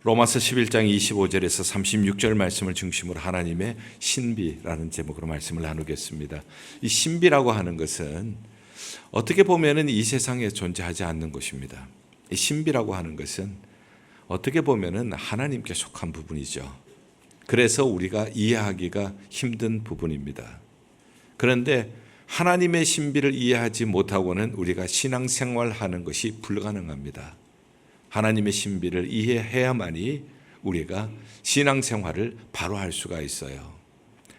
로마서 11장 25절에서 36절 말씀을 중심으로 하나님의 신비라는 제목으로 말씀을 나누겠습니다. 이 신비라고 하는 것은 어떻게 보면은 이 세상에 존재하지 않는 것입니다. 이 신비라고 하는 것은 어떻게 보면은 하나님께 속한 부분이죠. 그래서 우리가 이해하기가 힘든 부분입니다. 그런데 하나님의 신비를 이해하지 못하고는 우리가 신앙생활하는 것이 불가능합니다. 하나님의 신비를 이해해야만이 우리가 신앙생활을 바로 할 수가 있어요.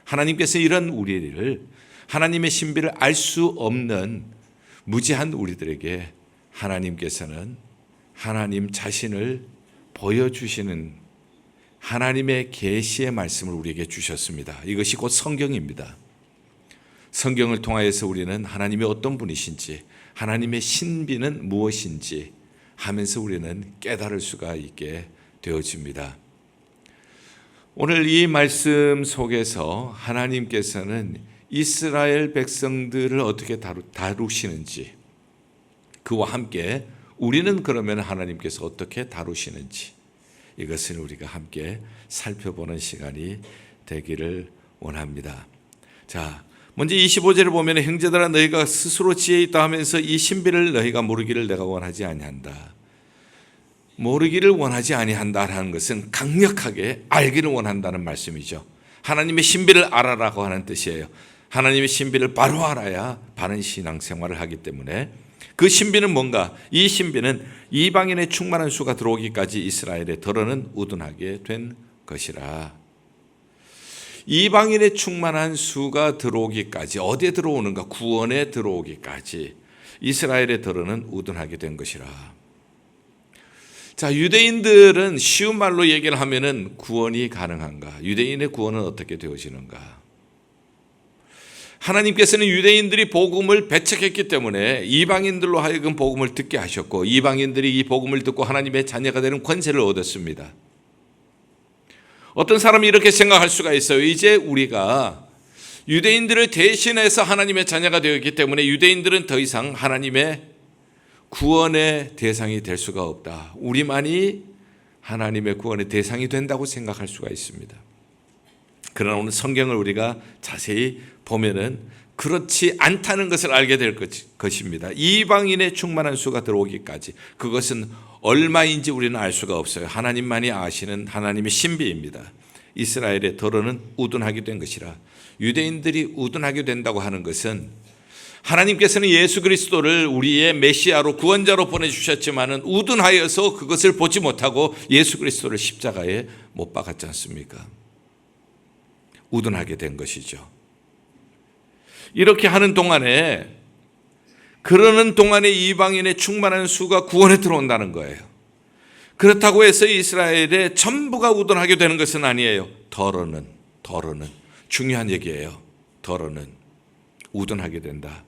하나님께서 이런 우리를 하나님의 신비를 알 수 없는 무지한 우리들에게 하나님께서는 하나님 자신을 보여주시는 하나님의 계시의 말씀을 우리에게 주셨습니다. 이것이 곧 성경입니다. 성경을 통하여서 우리는 하나님이 어떤 분이신지, 하나님의 신비는 무엇인지 하면서 우리는 깨달을 수가 있게 되어집니다. 오늘 이 말씀 속에서 하나님께서는 이스라엘 백성들을 어떻게 다루시는지, 그와 함께 우리는 그러면 하나님께서 어떻게 다루시는지, 이것을 우리가 함께 살펴보는 시간이 되기를 원합니다. 자, 먼저 25절을 보면 형제들아 너희가 스스로 지혜 있다 하면서 이 신비를 너희가 모르기를 내가 원하지 아니한다. 모르기를 원하지 아니한다라는 것은 강력하게 알기를 원한다는 말씀이죠. 하나님의 신비를 알아라고 하는 뜻이에요. 하나님의 신비를 바로 알아야 바른 신앙생활을 하기 때문에 그 신비는 뭔가? 이 신비는 이방인의 충만한 수가 들어오기까지 이스라엘의 더러는 우둔하게 된 것이라. 이방인의 충만한 수가 들어오기까지, 어디에 들어오는가? 구원에 들어오기까지 이스라엘의 더러는 우둔하게 된 것이라. 자, 유대인들은 쉬운 말로 얘기를 하면은 구원이 가능한가? 유대인의 구원은 어떻게 되어지는가? 하나님께서는 유대인들이 복음을 배척했기 때문에 이방인들로 하여금 복음을 듣게 하셨고, 이방인들이 이 복음을 듣고 하나님의 자녀가 되는 권세를 얻었습니다. 어떤 사람이 이렇게 생각할 수가 있어요. 이제 우리가 유대인들을 대신해서 하나님의 자녀가 되었기 때문에 유대인들은 더 이상 하나님의 구원의 대상이 될 수가 없다. 우리만이 하나님의 구원의 대상이 된다고 생각할 수가 있습니다. 그러나 오늘 성경을 우리가 자세히 보면은 그렇지 않다는 것을 알게 될 것입니다. 이방인의 충만한 수가 들어오기까지, 그것은 얼마인지 우리는 알 수가 없어요. 하나님만이 아시는 하나님의 신비입니다. 이스라엘의 더러는 우둔하게 된 것이라. 유대인들이 우둔하게 된다고 하는 것은 하나님께서는 예수 그리스도를 우리의 메시아로 구원자로 보내주셨지만은 우둔하여서 그것을 보지 못하고 예수 그리스도를 십자가에 못 박았지 않습니까? 우둔하게 된 것이죠. 이렇게 하는 동안에, 그러는 동안에 이방인의 충만한 수가 구원에 들어온다는 거예요. 그렇다고 해서 이스라엘의 전부가 우둔하게 되는 것은 아니에요. 더러는 중요한 얘기예요. 더러는 우둔하게 된다.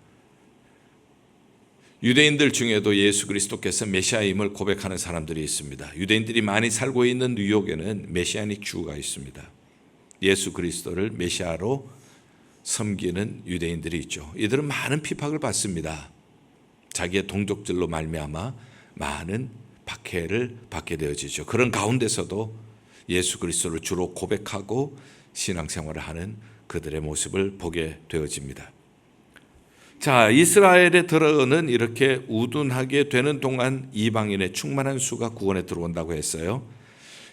유대인들 중에도 예수 그리스도께서 메시아임을 고백하는 사람들이 있습니다. 유대인들이 많이 살고 있는 뉴욕에는 메시아닉 주가 있습니다. 예수 그리스도를 메시아로 섬기는 유대인들이 있죠. 이들은 많은 핍박을 받습니다. 자기의 동족들로 말미암아 많은 박해를 받게 되어지죠. 그런 가운데서도 예수 그리스도를 주로 고백하고 신앙생활을 하는 그들의 모습을 보게 되어집니다. 자, 이스라엘의 더러는 이렇게 우둔하게 되는 동안 이방인의 충만한 수가 구원에 들어온다고 했어요.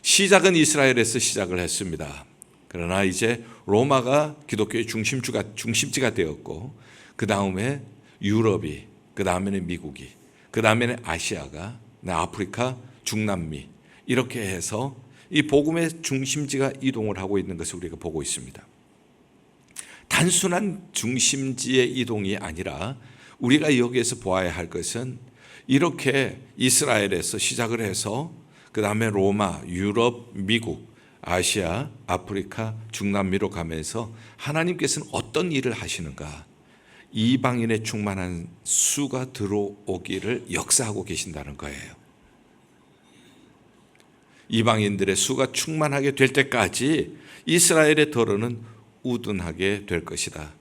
시작은 이스라엘에서 시작을 했습니다. 그러나 이제 로마가 기독교의 중심지가 되었고, 그 다음에 유럽이, 그 다음에는 미국이, 그 다음에는 아시아가, 아프리카, 중남미, 이렇게 해서 이 복음의 중심지가 이동을 하고 있는 것을 우리가 보고 있습니다. 단순한 중심지의 이동이 아니라 우리가 여기에서 보아야 할 것은 이렇게 이스라엘에서 시작을 해서 그 다음에 로마, 유럽, 미국, 아시아, 아프리카, 중남미로 가면서 하나님께서는 어떤 일을 하시는가? 이방인의 충만한 수가 들어오기를 역사하고 계신다는 거예요. 이방인들의 수가 충만하게 될 때까지 이스라엘의 더러는 우둔하게 될 것이다.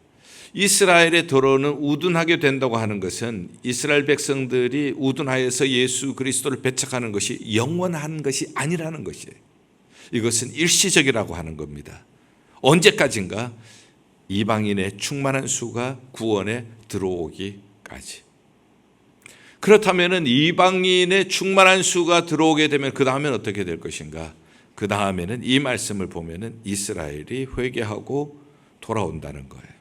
이스라엘에 들어오는 우둔하게 된다고 하는 것은 이스라엘 백성들이 우둔하여서 예수 그리스도를 배척하는 것이 영원한 것이 아니라는 것이에요. 이것은 일시적이라고 하는 겁니다. 언제까지인가? 이방인의 충만한 수가 구원에 들어오기까지. 그렇다면 이방인의 충만한 수가 들어오게 되면 그 다음엔 어떻게 될 것인가? 그 다음에는 이 말씀을 보면은 이스라엘이 회개하고 돌아온다는 거예요.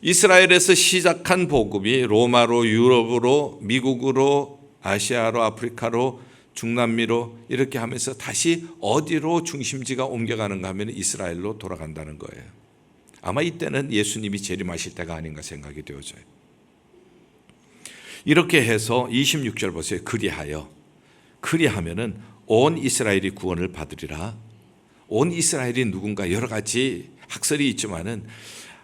이스라엘에서 시작한 복음이 로마로, 유럽으로, 미국으로, 아시아로, 아프리카로, 중남미로 이렇게 하면서 다시 어디로 중심지가 옮겨가는가 하면 이스라엘로 돌아간다는 거예요. 아마 이때는 예수님이 재림하실 때가 아닌가 생각이 되어져요. 이렇게 해서 26절 보세요. 그리하면은 온 이스라엘이 구원을 받으리라. 온 이스라엘이 누군가 여러 가지 학설이 있지만은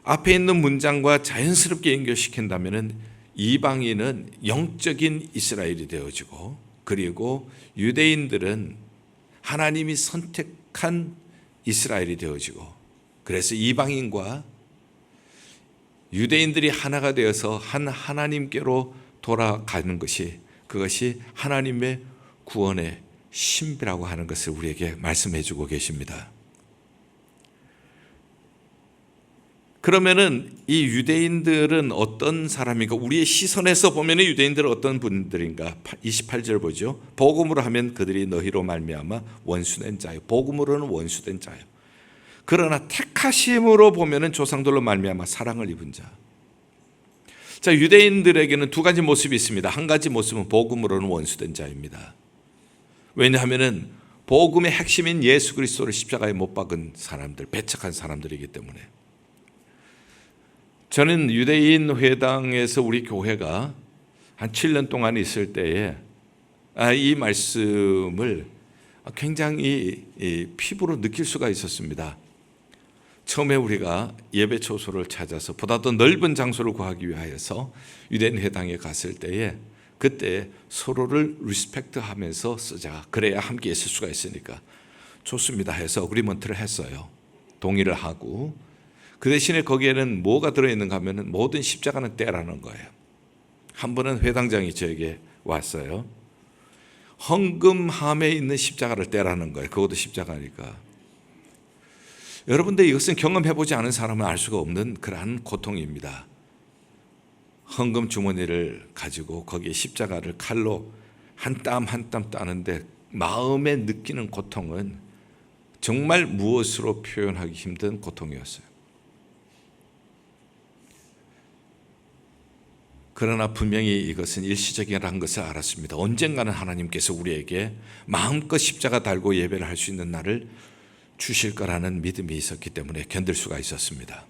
앞에 있는 문장과 자연스럽게 연결시킨다면은 이방인은 영적인 이스라엘이 되어지고, 그리고 유대인들은 하나님이 선택한 이스라엘이 되어지고, 그래서 이방인과 유대인들이 하나가 되어서 한 하나님께로 돌아가는 것이, 그것이 하나님의 구원의 신비라고 하는 것을 우리에게 말씀해 주고 계십니다. 그러면은 이 유대인들은 어떤 사람인가? 우리의 시선에서 보면 유대인들은 어떤 분들인가? 28절 보죠. 복음으로 하면 그들이 너희로 말미암아 원수된 자요. 복음으로는 원수된 자요. 그러나 택하심으로 보면은 조상들로 말미암아 사랑을 입은 자. 자, 유대인들에게는 두 가지 모습이 있습니다. 한 가지 모습은 복음으로는 원수된 자입니다. 왜냐하면은 복음의 핵심인 예수 그리스도를 십자가에 못 박은 사람들, 배척한 사람들이기 때문에. 저는 유대인 회당에서 우리 교회가 한 7년 동안 있을 때에 이 말씀을 굉장히 피부로 느낄 수가 있었습니다. 처음에 우리가 예배 초소를 찾아서 보다 더 넓은 장소를 구하기 위하여서 유대인 회당에 갔을 때에 그때 서로를 리스펙트하면서 쓰자. 그래야 함께 있을 수가 있으니까 좋습니다 해서 어그리먼트를 했어요. 동의를 하고, 그 대신에 거기에는 뭐가 들어있는가 하면 모든 십자가는 떼라는 거예요. 한 번은 회당장이 저에게 왔어요. 헌금함에 있는 십자가를 떼라는 거예요. 그것도 십자가니까. 여러분들 이것은 경험해보지 않은 사람은 알 수가 없는 그러한 고통입니다. 헌금 주머니를 가지고 거기에 십자가를 칼로 한 땀 한 땀 따는데 마음에 느끼는 고통은 정말 무엇으로 표현하기 힘든 고통이었어요. 그러나 분명히 이것은 일시적이라는 것을 알았습니다. 언젠가는 하나님께서 우리에게 마음껏 십자가 달고 예배를 할 수 있는 날을 주실 거라는 믿음이 있었기 때문에 견딜 수가 있었습니다.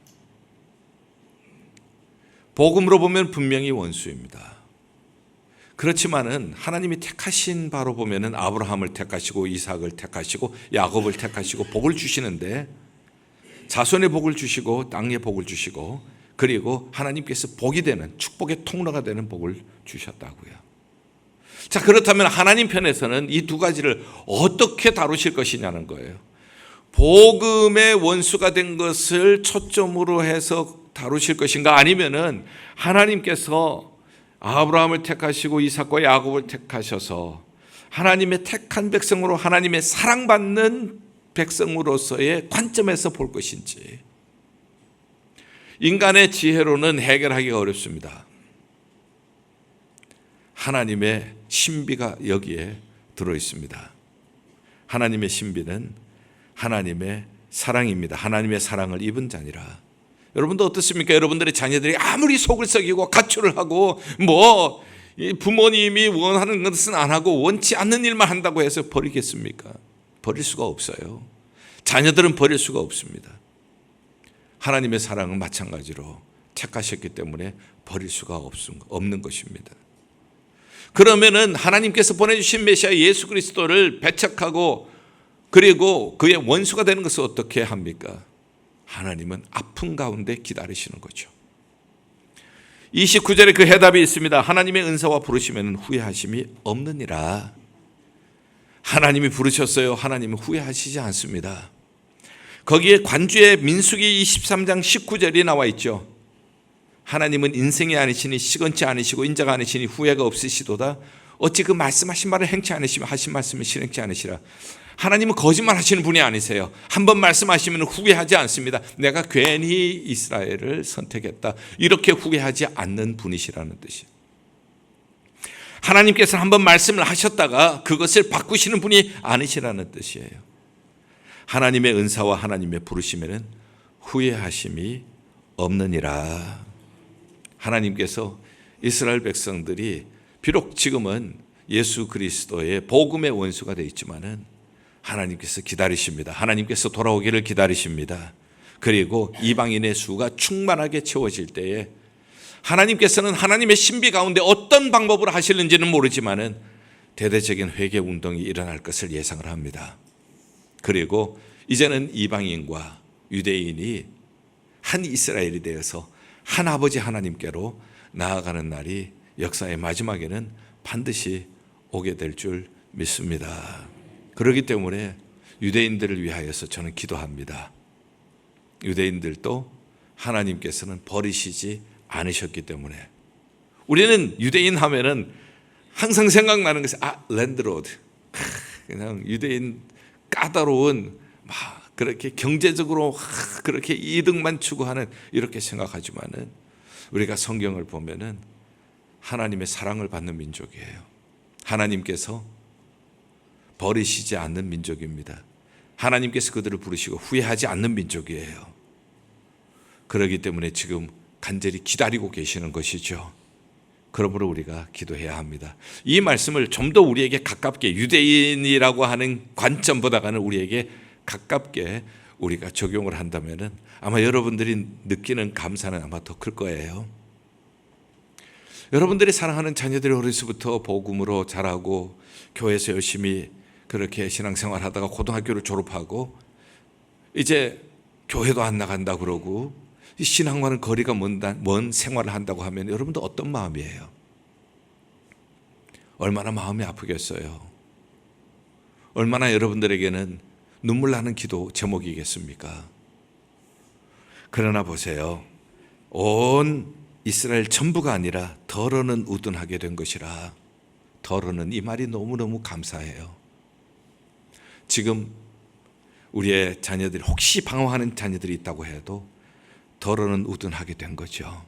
복음으로 보면 분명히 원수입니다. 그렇지만은 하나님이 택하신 바로 보면은 아브라함을 택하시고 이삭을 택하시고 야곱을 택하시고 복을 주시는데, 자손의 복을 주시고 땅의 복을 주시고, 그리고 하나님께서 복이 되는, 축복의 통로가 되는 복을 주셨다고요. 자, 그렇다면 하나님 편에서는 이 두 가지를 어떻게 다루실 것이냐는 거예요. 복음의 원수가 된 것을 초점으로 해서 다루실 것인가, 아니면은 하나님께서 아브라함을 택하시고 이삭과 야곱을 택하셔서 하나님의 택한 백성으로, 하나님의 사랑받는 백성으로서의 관점에서 볼 것인지. 인간의 지혜로는 해결하기가 어렵습니다. 하나님의 신비가 여기에 들어 있습니다. 하나님의 신비는 하나님의 사랑입니다. 하나님의 사랑을 입은 자니라. 여러분도 어떻습니까? 여러분들의 자녀들이 아무리 속을 썩이고 가출을 하고 부모님이 원하는 것은 안 하고 원치 않는 일만 한다고 해서 버리겠습니까? 버릴 수가 없어요. 자녀들은 버릴 수가 없습니다. 하나님의 사랑은 마찬가지로 택하셨기 때문에 버릴 수가 없는 것입니다. 그러면은 하나님께서 보내주신 메시아 예수 그리스도를 배척하고 그리고 그의 원수가 되는 것을 어떻게 합니까? 하나님은 아픔 가운데 기다리시는 거죠. 29절에 그 해답이 있습니다. 하나님의 은사와 부르시면 후회하심이 없느니라. 하나님이 부르셨어요. 하나님은 후회하시지 않습니다. 거기에 관주의 민수기 23장 19절이 나와 있죠. 하나님은 인생이 아니시니 시건치 않으시고 인자가 아니시니 후회가 없으시도다. 어찌 그 말씀하신 말을 행치 않으시며 하신 말씀을 실행치 않으시라. 하나님은 거짓말하시는 분이 아니세요. 한번 말씀하시면 후회하지 않습니다. 내가 괜히 이스라엘을 선택했다, 이렇게 후회하지 않는 분이시라는 뜻이에요. 하나님께서 한번 말씀을 하셨다가 그것을 바꾸시는 분이 아니시라는 뜻이에요. 하나님의 은사와 하나님의 부르심에는 후회하심이 없느니라. 하나님께서 이스라엘 백성들이 비록 지금은 예수 그리스도의 복음의 원수가 되어 있지만은 하나님께서 기다리십니다. 하나님께서 돌아오기를 기다리십니다. 그리고 이방인의 수가 충만하게 채워질 때에 하나님께서는 하나님의 신비 가운데 어떤 방법으로 하실는지는 모르지만은 대대적인 회개 운동이 일어날 것을 예상을 합니다. 그리고 이제는 이방인과 유대인이 한 이스라엘이 되어서 한 아버지 하나님께로 나아가는 날이 역사의 마지막에는 반드시 오게 될 줄 믿습니다. 그렇기 때문에 유대인들을 위하여서 저는 기도합니다. 유대인들도 하나님께서는 버리시지 않으셨기 때문에, 우리는 유대인 하면은 항상 생각나는 것이 랜드로드, 그냥 유대인 까다로운 막 그렇게 경제적으로 그렇게 이득만 추구하는, 이렇게 생각하지만은 우리가 성경을 보면은 하나님의 사랑을 받는 민족이에요. 하나님께서 버리시지 않는 민족입니다. 하나님께서 그들을 부르시고 후회하지 않는 민족이에요. 그렇기 때문에 지금 간절히 기다리고 계시는 것이죠. 그러므로 우리가 기도해야 합니다. 이 말씀을 좀 더 우리에게 가깝게, 유대인이라고 하는 관점보다는 우리에게 가깝게 우리가 적용을 한다면은 아마 여러분들이 느끼는 감사는 아마 더 클 거예요. 여러분들이 사랑하는 자녀들이 어려서부터 복음으로 자라고 교회에서 열심히 그렇게 신앙생활 하다가 고등학교를 졸업하고 이제 교회도 안 나간다 그러고 신앙과는 거리가 먼 생활을 한다고 하면 여러분도 어떤 마음이에요? 얼마나 마음이 아프겠어요? 얼마나 여러분들에게는 눈물 나는 기도 제목이겠습니까? 그러나 보세요. 온 이스라엘 전부가 아니라 더러는 우둔하게 된 것이라. 더러는, 이 말이 너무너무 감사해요. 지금 우리의 자녀들이 혹시 방황하는 자녀들이 있다고 해도 더러는 우둔하게 된 거죠.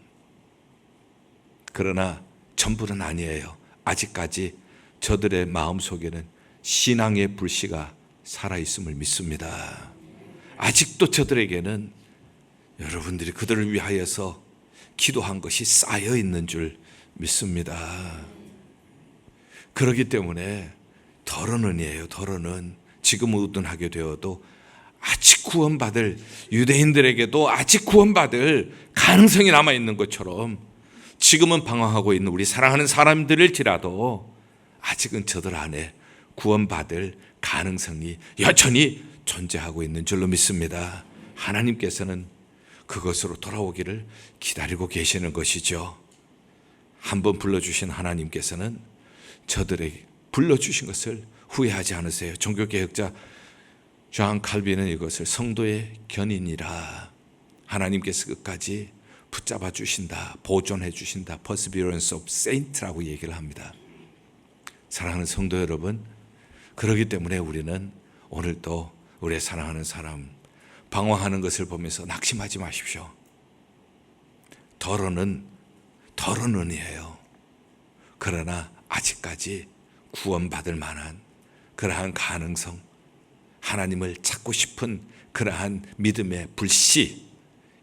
그러나 전부는 아니에요. 아직까지 저들의 마음속에는 신앙의 불씨가 살아있음을 믿습니다. 아직도 저들에게는 여러분들이 그들을 위하여서 기도한 것이 쌓여 있는 줄 믿습니다. 그렇기 때문에 더러는이에요. 더러는 지금 우둔하게 되어도 아직 구원받을, 유대인들에게도 아직 구원받을 가능성이 남아있는 것처럼 지금은 방황하고 있는 우리 사랑하는 사람들일지라도 아직은 저들 안에 구원받을 가능성이 여전히 존재하고 있는 줄로 믿습니다. 하나님께서는 그것으로 돌아오기를 기다리고 계시는 것이죠. 한번 불러주신 하나님께서는 저들에게 불러주신 것을 후회하지 않으세요. 종교개혁자 존 칼빈은 이것을 성도의 견인이라, 하나님께서 끝까지 붙잡아 주신다, 보존해 주신다, Perseverance of Saint라고 얘기를 합니다. 사랑하는 성도 여러분, 그렇기 때문에 우리는 오늘도 우리의 사랑하는 사람 방황하는 것을 보면서 낙심하지 마십시오. 더러는이에요. 그러나 아직까지 구원받을 만한 그러한 가능성, 하나님을 찾고 싶은 그러한 믿음의 불씨,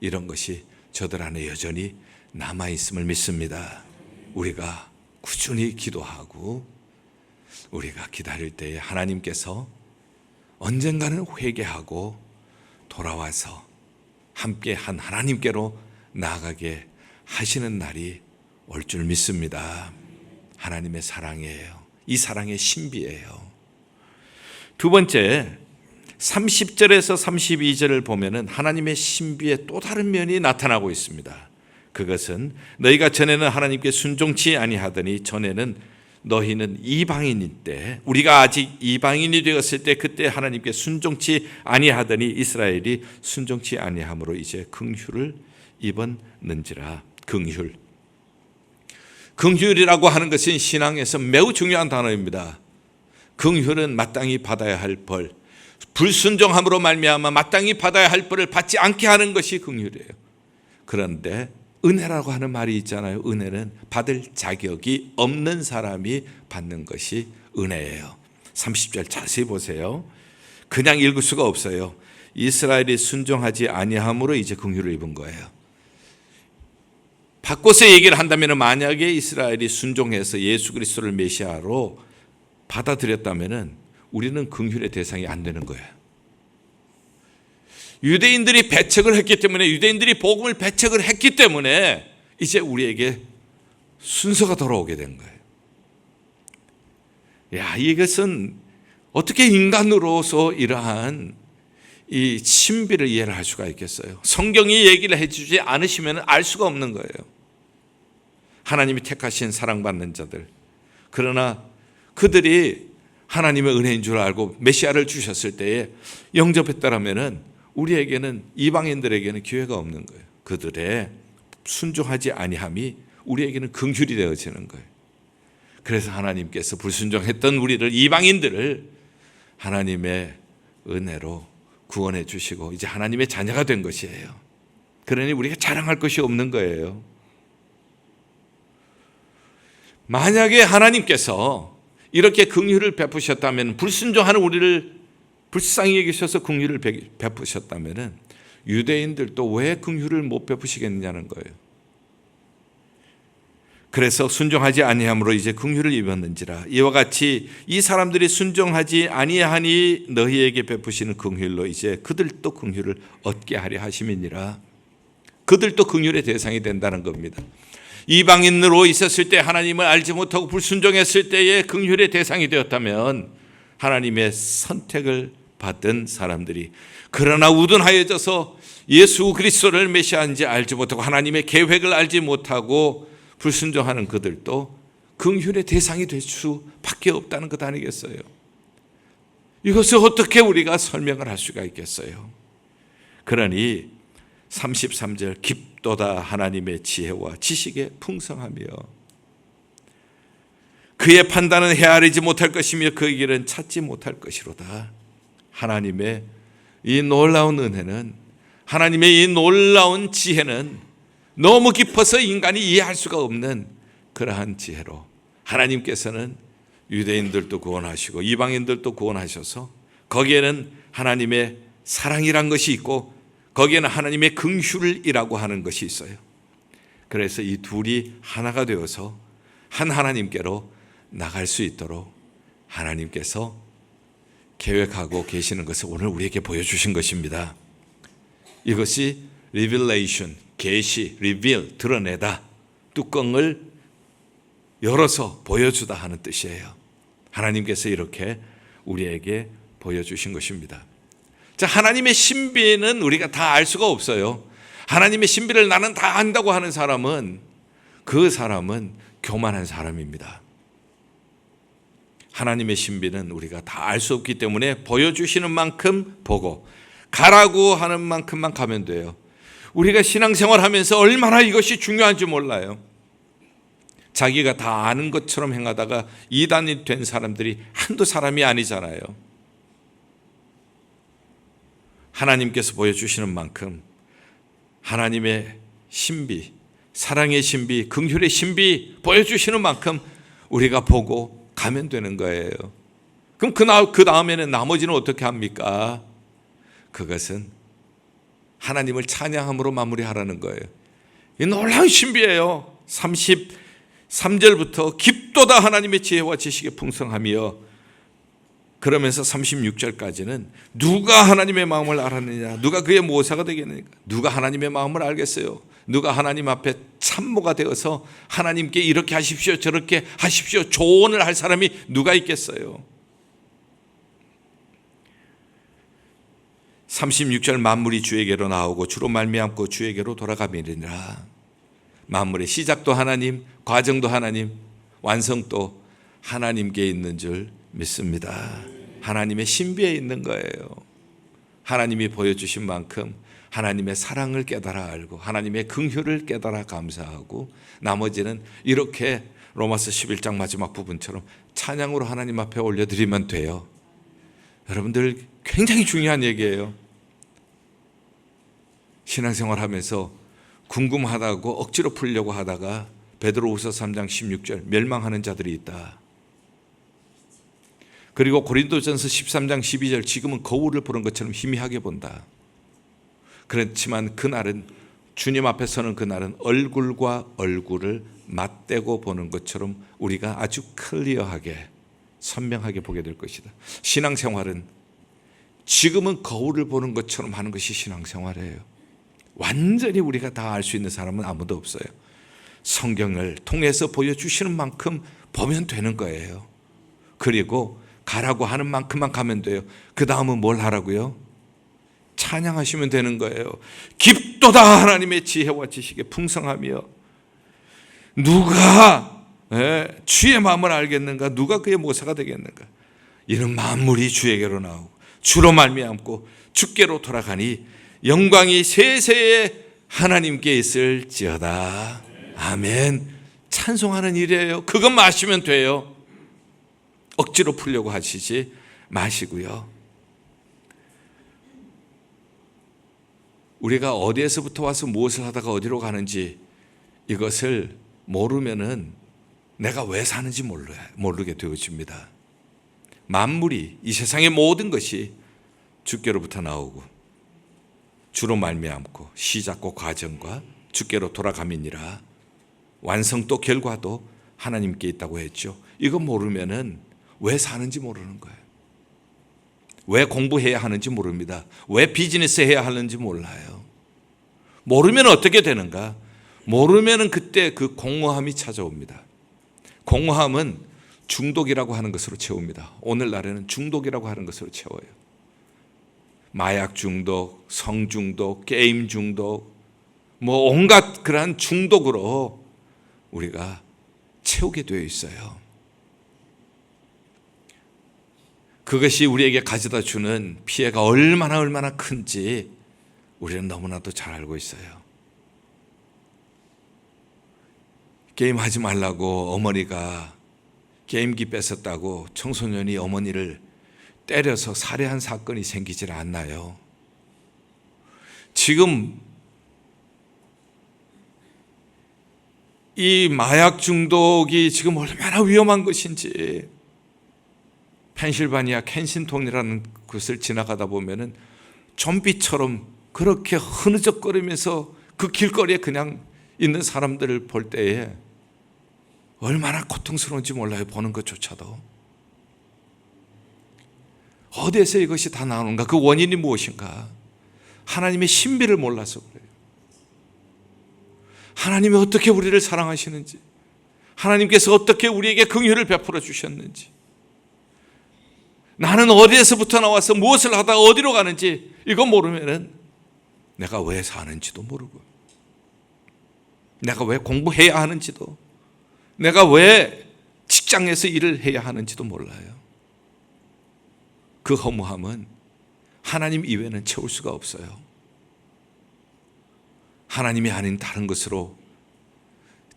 이런 것이 저들 안에 여전히 남아있음을 믿습니다. 우리가 꾸준히 기도하고 우리가 기다릴 때에 하나님께서 언젠가는 회개하고 돌아와서 함께 한 하나님께로 나아가게 하시는 날이 올 줄 믿습니다. 하나님의 사랑이에요. 이 사랑의 신비예요. 두 번째, 30절에서 32절을 보면은 하나님의 신비의 또 다른 면이 나타나고 있습니다. 그것은 너희가 전에는 하나님께 순종치 아니하더니 전에는 너희는 이방인일 때, 우리가 아직 이방인이 되었을 때 그때 하나님께 순종치 아니하더니 이스라엘이 순종치 아니함으로 이제 긍휼을 입었는지라. 긍휼. 긍휼이라고 하는 것은 신앙에서 매우 중요한 단어입니다. 긍휼은 마땅히 받아야 할 벌, 불순종함으로 말미암아 마땅히 받아야 할 벌을 받지 않게 하는 것이 긍휼이에요. 그런데 은혜라고 하는 말이 있잖아요. 은혜는 받을 자격이 없는 사람이 받는 것이 은혜예요. 30절 자세히 보세요. 그냥 읽을 수가 없어요. 이스라엘이 순종하지 아니함으로 이제 긍휼을 입은 거예요. 바꿔서 얘기를 한다면 만약에 이스라엘이 순종해서 예수 그리스도를 메시아로 받아들였다면 우리는 긍휼의 대상이 안 되는 거예요. 유대인들이 배척을 했기 때문에, 유대인들이 복음을 배척을 했기 때문에 이제 우리에게 순서가 돌아오게 된 거예요. 이것은 어떻게 인간으로서 이러한 이 신비를 이해를 할 수가 있겠어요? 성경이 얘기를 해주지 않으시면 알 수가 없는 거예요. 하나님이 택하신 사랑받는 자들, 그러나 그들이 하나님의 은혜인 줄 알고 메시아를 주셨을 때에 영접했다라면은 우리에게는, 이방인들에게는 기회가 없는 거예요. 그들의 순종하지 아니함이 우리에게는 긍휼이 되어지는 거예요. 그래서 하나님께서 불순종했던 우리를, 이방인들을 하나님의 은혜로 구원해 주시고 이제 하나님의 자녀가 된 것이에요. 그러니 우리가 자랑할 것이 없는 거예요. 만약에 하나님께서 이렇게 긍휼을 베푸셨다면, 불순종하는 우리를 불쌍히 여기셔서 긍휼을 베푸셨다면 유대인들도 왜 긍휼을 못 베푸시겠느냐는 거예요. 그래서 순종하지 아니함으로 이제 긍휼을 입었는지라. 이와 같이 이 사람들이 순종하지 아니하니 너희에게 베푸시는 긍휼로 이제 그들도 긍휼을 얻게 하려 하심이니라. 그들도 긍휼의 대상이 된다는 겁니다. 이방인으로 있었을 때, 하나님을 알지 못하고 불순종했을 때의 긍휼의 대상이 되었다면 하나님의 선택을 받은 사람들이, 그러나 우둔하여져서 예수 그리스도를 메시아인지 알지 못하고 하나님의 계획을 알지 못하고 불순종하는 그들도 긍휼의 대상이 될 수밖에 없다는 것 아니겠어요? 이것을 어떻게 우리가 설명을 할 수가 있겠어요? 그러니 33절, 깊도다 하나님의 지혜와 지식의 풍성하며 그의 판단은 헤아리지 못할 것이며 그의 길은 찾지 못할 것이로다. 하나님의 이 놀라운 은혜는, 하나님의 이 놀라운 지혜는 너무 깊어서 인간이 이해할 수가 없는 그러한 지혜로 하나님께서는 유대인들도 구원하시고 이방인들도 구원하셔서 거기에는 하나님의 사랑이란 것이 있고 거기에는 하나님의 긍휼이라고 하는 것이 있어요. 그래서 이 둘이 하나가 되어서 한 하나님께로 나갈 수 있도록 하나님께서 계획하고 계시는 것을 오늘 우리에게 보여주신 것입니다. 이것이 revelation, 계시, reveal, 드러내다, 뚜껑을 열어서 보여주다 하는 뜻이에요. 하나님께서 이렇게 우리에게 보여주신 것입니다. 자, 하나님의 신비는 우리가 다 알 수가 없어요. 하나님의 신비를 나는 다 안다고 하는 사람은, 그 사람은 교만한 사람입니다. 하나님의 신비는 우리가 다 알 수 없기 때문에 보여주시는 만큼 보고 가라고 하는 만큼만 가면 돼요. 우리가 신앙생활 하면서 얼마나 이것이 중요한지 몰라요. 자기가 다 아는 것처럼 행하다가 이단이 된 사람들이 한두 사람이 아니잖아요. 하나님께서 보여주시는 만큼 하나님의 신비, 사랑의 신비, 긍휼의 신비 보여주시는 만큼 우리가 보고 가면 되는 거예요. 그럼 그 다음에는 나머지는 어떻게 합니까? 그것은 하나님을 찬양함으로 마무리하라는 거예요. 이 놀라운 신비예요. 33절부터 깊도다 하나님의 지혜와 지식의 풍성하며, 그러면서 36절까지는 누가 하나님의 마음을 알았느냐, 누가 그의 모사가 되겠느냐, 누가 하나님의 마음을 알겠어요. 누가 하나님 앞에 참모가 되어서 하나님께 이렇게 하십시오 저렇게 하십시오 조언을 할 사람이 누가 있겠어요. 36절, 만물이 주에게로 나오고 주로 말미암고 주에게로 돌아가미니라. 만물의 시작도 하나님, 과정도 하나님, 완성도 하나님께 있는 줄 믿습니다. 하나님의 신비에 있는 거예요. 하나님이 보여주신 만큼 하나님의 사랑을 깨달아 알고 하나님의 긍휼을 깨달아 감사하고 나머지는 이렇게 로마서 11장 마지막 부분처럼 찬양으로 하나님 앞에 올려드리면 돼요. 여러분들 굉장히 중요한 얘기예요. 신앙생활 하면서 궁금하다고 억지로 풀려고 하다가 베드로후서 3장 16절 멸망하는 자들이 있다. 그리고 고린도전서 13장 12절 지금은 거울을 보는 것처럼 희미하게 본다. 그렇지만 그날은 주님 앞에 서는 그날은 얼굴과 얼굴을 맞대고 보는 것처럼 우리가 아주 클리어하게 선명하게 보게 될 것이다. 신앙생활은 지금은 거울을 보는 것처럼 하는 것이 신앙생활이에요. 완전히 우리가 다 알 수 있는 사람은 아무도 없어요. 성경을 통해서 보여주시는 만큼 보면 되는 거예요. 그리고 가라고 하는 만큼만 가면 돼요. 그 다음은 뭘 하라고요? 찬양하시면 되는 거예요. 깊도다 하나님의 지혜와 지식에 풍성하며 누가 주의 마음을 알겠는가? 누가 그의 모사가 되겠는가? 이는 만물이 주에게로 나오고 주로 말미암고 주께로 돌아가니 영광이 세세에 하나님께 있을지어다. 아멘. 찬송하는 일이에요. 그것만 아시면 돼요. 억지로 풀려고 하시지 마시고요. 우리가 어디에서부터 와서 무엇을 하다가 어디로 가는지 이것을 모르면은 내가 왜 사는지 모르게 되어집니다. 만물이 이 세상의 모든 것이 주께로부터 나오고 주로 말미암고 시작과 과정과 주께로 돌아감이니라. 완성도 결과도 하나님께 있다고 했죠. 이거 모르면은 왜 사는지 모르는 거예요. 왜 공부해야 하는지 모릅니다. 왜 비즈니스 해야 하는지 몰라요. 모르면 어떻게 되는가? 모르면 그때 그 공허함이 찾아옵니다. 공허함은 중독이라고 하는 것으로 채웁니다. 오늘날에는 중독이라고 하는 것으로 채워요. 마약 중독, 성 중독, 게임 중독, 온갖 그러한 중독으로 우리가 채우게 되어 있어요. 그것이 우리에게 가져다 주는 피해가 얼마나 큰지 우리는 너무나도 잘 알고 있어요. 게임하지 말라고 어머니가 게임기 뺏었다고 청소년이 어머니를 때려서 살해한 사건이 생기질 않나요? 지금 이 마약 중독이 지금 얼마나 위험한 것인지 펜실바니아 켄싱턴이라는 곳을 지나가다 보면은 좀비처럼 그렇게 흐느적거리면서 그 길거리에 그냥 있는 사람들을 볼 때에 얼마나 고통스러운지 몰라요. 보는 것조차도. 어디에서 이것이 다 나오는가? 그 원인이 무엇인가? 하나님의 신비를 몰라서 그래요. 하나님이 어떻게 우리를 사랑하시는지, 하나님께서 어떻게 우리에게 긍휼을 베풀어 주셨는지, 나는 어디에서부터 나와서 무엇을 하다가 어디로 가는지 이거 모르면은 내가 왜 사는지도 모르고, 내가 왜 공부해야 하는지도, 내가 왜 직장에서 일을 해야 하는지도 몰라요. 그 허무함은 하나님 이외에는 채울 수가 없어요. 하나님이 아닌 다른 것으로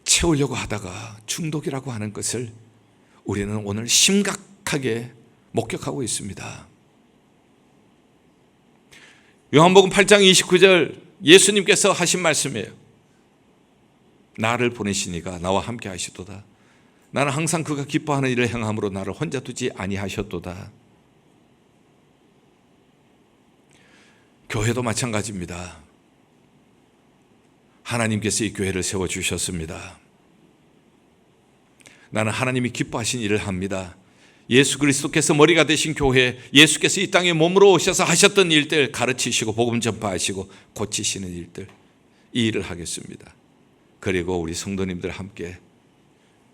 채우려고 하다가 중독이라고 하는 것을 우리는 오늘 심각하게 목격하고 있습니다. 요한복음 8장 29절 예수님께서 하신 말씀이에요. 나를 보내신 이가 나와 함께 하시도다. 나는 항상 그가 기뻐하는 일을 행함으로 나를 혼자 두지 아니하셨도다. 교회도 마찬가지입니다. 하나님께서 이 교회를 세워주셨습니다. 나는 하나님이 기뻐하신 일을 합니다. 예수 그리스도께서 머리가 되신 교회, 예수께서 이 땅에 몸으로 오셔서 하셨던 일들 가르치시고 복음 전파하시고 고치시는 일들, 이 일을 하겠습니다. 그리고 우리 성도님들 함께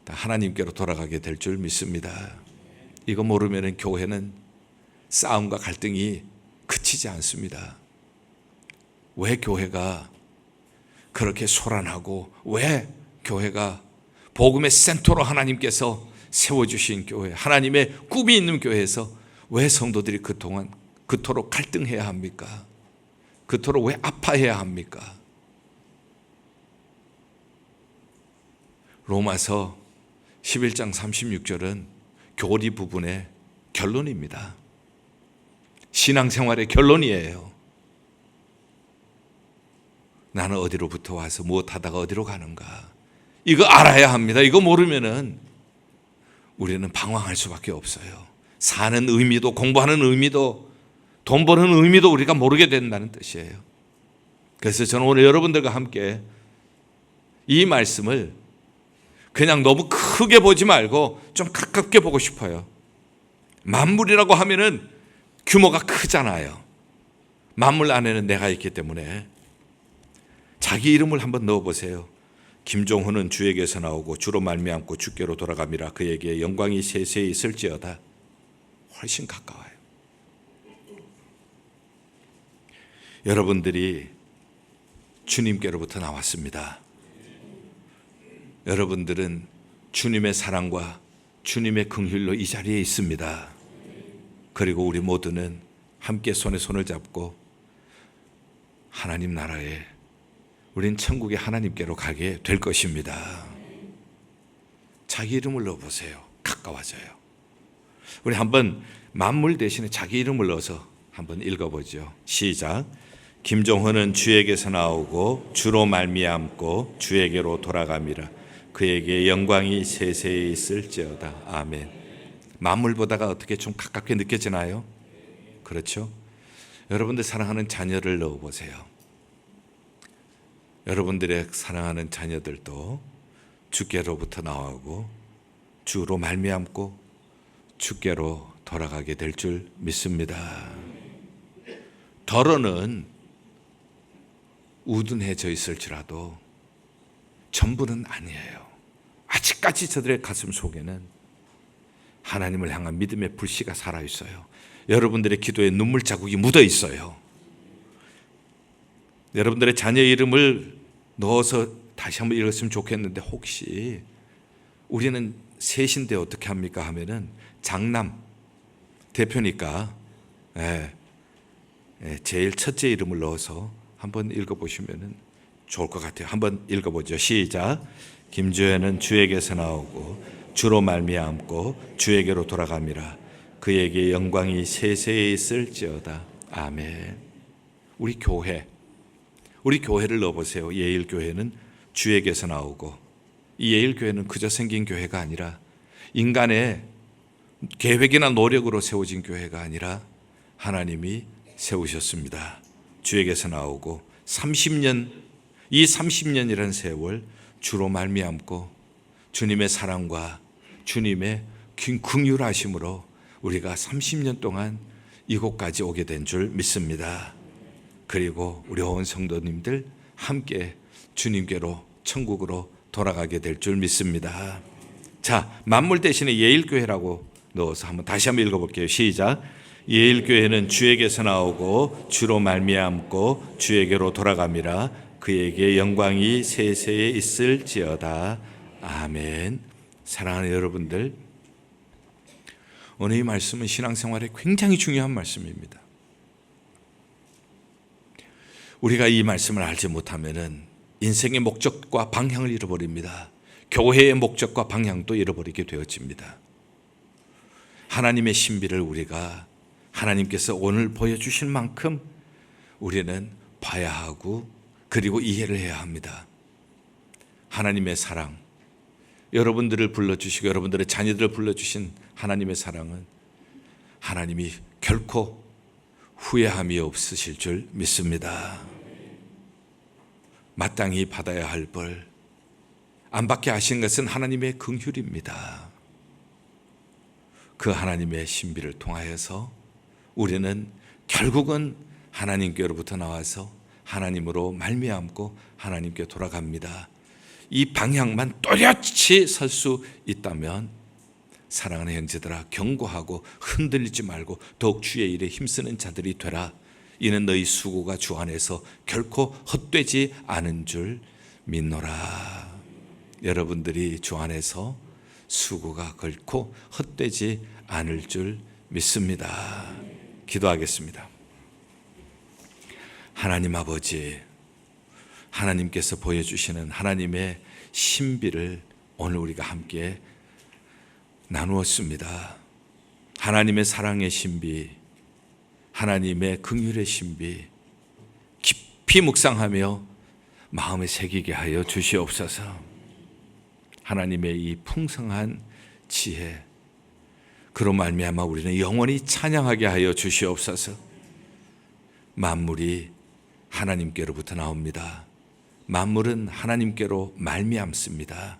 다 하나님께로 돌아가게 될 줄 믿습니다. 이거 모르면 교회는 싸움과 갈등이 그치지 않습니다. 왜 교회가 그렇게 소란하고, 왜 교회가 복음의 센터로 하나님께서 세워주신 교회, 하나님의 꿈이 있는 교회에서 왜 성도들이 그토록 갈등해야 합니까? 그토록 왜 아파해야 합니까? 로마서 11장 36절은 교리 부분의 결론입니다. 신앙생활의 결론이에요. 나는 어디로부터 와서 무엇하다가 어디로 가는가? 이거 알아야 합니다. 이거 모르면은 우리는 방황할 수밖에 없어요. 사는 의미도, 공부하는 의미도, 돈 버는 의미도 우리가 모르게 된다는 뜻이에요. 그래서 저는 오늘 여러분들과 함께 이 말씀을 그냥 너무 크게 보지 말고 좀 가깝게 보고 싶어요. 만물이라고 하면은 규모가 크잖아요. 만물 안에는 내가 있기 때문에 자기 이름을 한번 넣어보세요. 김종훈은 주에게서 나오고 주로 말미암고 주께로 돌아감이라. 그에게 영광이 세세히 있을지어다. 훨씬 가까워요. 여러분들이 주님께로부터 나왔습니다. 여러분들은 주님의 사랑과 주님의 긍휼로 이 자리에 있습니다. 그리고 우리 모두는 함께 손에 손을 잡고 하나님 나라에, 우린 천국의 하나님께로 가게 될 것입니다. 자기 이름을 넣어보세요. 가까워져요. 우리 한번 만물 대신에 자기 이름을 넣어서 한번 읽어보죠. 시작. 김종헌은 주에게서 나오고 주로 말미암고 주에게로 돌아감이라. 그에게 영광이 세세히 있을지어다. 아멘. 만물보다가 어떻게 좀 가깝게 느껴지나요? 그렇죠? 여러분들 사랑하는 자녀를 넣어보세요. 여러분들의 사랑하는 자녀들도 주께로부터 나오고 주로 말미암고 주께로 돌아가게 될 줄 믿습니다. 덜어는 우둔해져 있을지라도 전부는 아니에요. 아직까지 저들의 가슴 속에는 하나님을 향한 믿음의 불씨가 살아있어요. 여러분들의 기도에 눈물 자국이 묻어 있어요. 여러분들의 자녀 이름을 넣어서 다시 한번 읽었으면 좋겠는데, 혹시 우리는 셋인데 어떻게 합니까 하면은 장남 대표니까 제일 첫째 이름을 넣어서 한번 읽어보시면 좋을 것 같아요. 한번 읽어보죠. 시작. 김주현은 주에게서 나오고 주로 말미암고 주에게로 돌아갑니다. 그에게 영광이 세세히 있을지어다. 아멘. 우리 교회를 넣어보세요. 예일교회는 주에게서 나오고, 이 예일교회는 그저 생긴 교회가 아니라 인간의 계획이나 노력으로 세워진 교회가 아니라 하나님이 세우셨습니다. 주에게서 나오고 30년, 이 30년이라는 세월 주로 말미암고 주님의 사랑과 주님의 긍휼하심으로 우리가 30년 동안 이곳까지 오게 된 줄 믿습니다. 그리고 우리 온 성도님들 함께 주님께로, 천국으로 돌아가게 될 줄 믿습니다. 자, 만물 대신에 예일교회라고 넣어서 다시 한번 읽어볼게요. 시작. 예일교회는 주에게서 나오고 주로 말미암고 주에게로 돌아감이라. 그에게 영광이 세세에 있을지어다. 아멘. 사랑하는 여러분들, 오늘 이 말씀은 신앙생활에 굉장히 중요한 말씀입니다. 우리가 이 말씀을 알지 못하면은 인생의 목적과 방향을 잃어버립니다. 교회의 목적과 방향도 잃어버리게 되어집니다. 하나님의 신비를 우리가 하나님께서 오늘 보여주신 만큼 우리는 봐야 하고, 그리고 이해를 해야 합니다. 하나님의 사랑, 여러분들을 불러주시고 여러분들의 자녀들을 불러주신 하나님의 사랑은 하나님이 결코 후회함이 없으실 줄 믿습니다. 마땅히 받아야 할 벌, 안 받게 하신 것은 하나님의 긍휼입니다. 그 하나님의 신비를 통하여서 우리는 결국은 하나님께로부터 나와서 하나님으로 말미암고 하나님께 돌아갑니다. 이 방향만 또렷이 설 수 있다면, 사랑하는 형제들아, 경고하고 흔들리지 말고 더욱 주의 일에 힘쓰는 자들이 되라. 이는 너희 수고가 주 안에서 결코 헛되지 않은 줄 믿노라. 여러분들이 주 안에서 수고가 결코 헛되지 않을 줄 믿습니다. 기도하겠습니다. 하나님 아버지, 하나님께서 보여주시는 하나님의 신비를 오늘 우리가 함께 나누었습니다. 하나님의 사랑의 신비, 하나님의 긍휼의 신비 깊이 묵상하며 마음에 새기게 하여 주시옵소서. 하나님의 이 풍성한 지혜, 그로 말미암아 우리는 영원히 찬양하게 하여 주시옵소서. 만물이 하나님께로부터 나옵니다. 만물은 하나님께로 말미암습니다.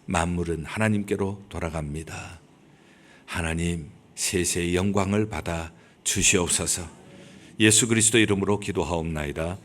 만물은 하나님께로 돌아갑니다. 하나님 세세의 영광을 받아 주시옵소서. 예수 그리스도 이름으로 기도하옵나이다.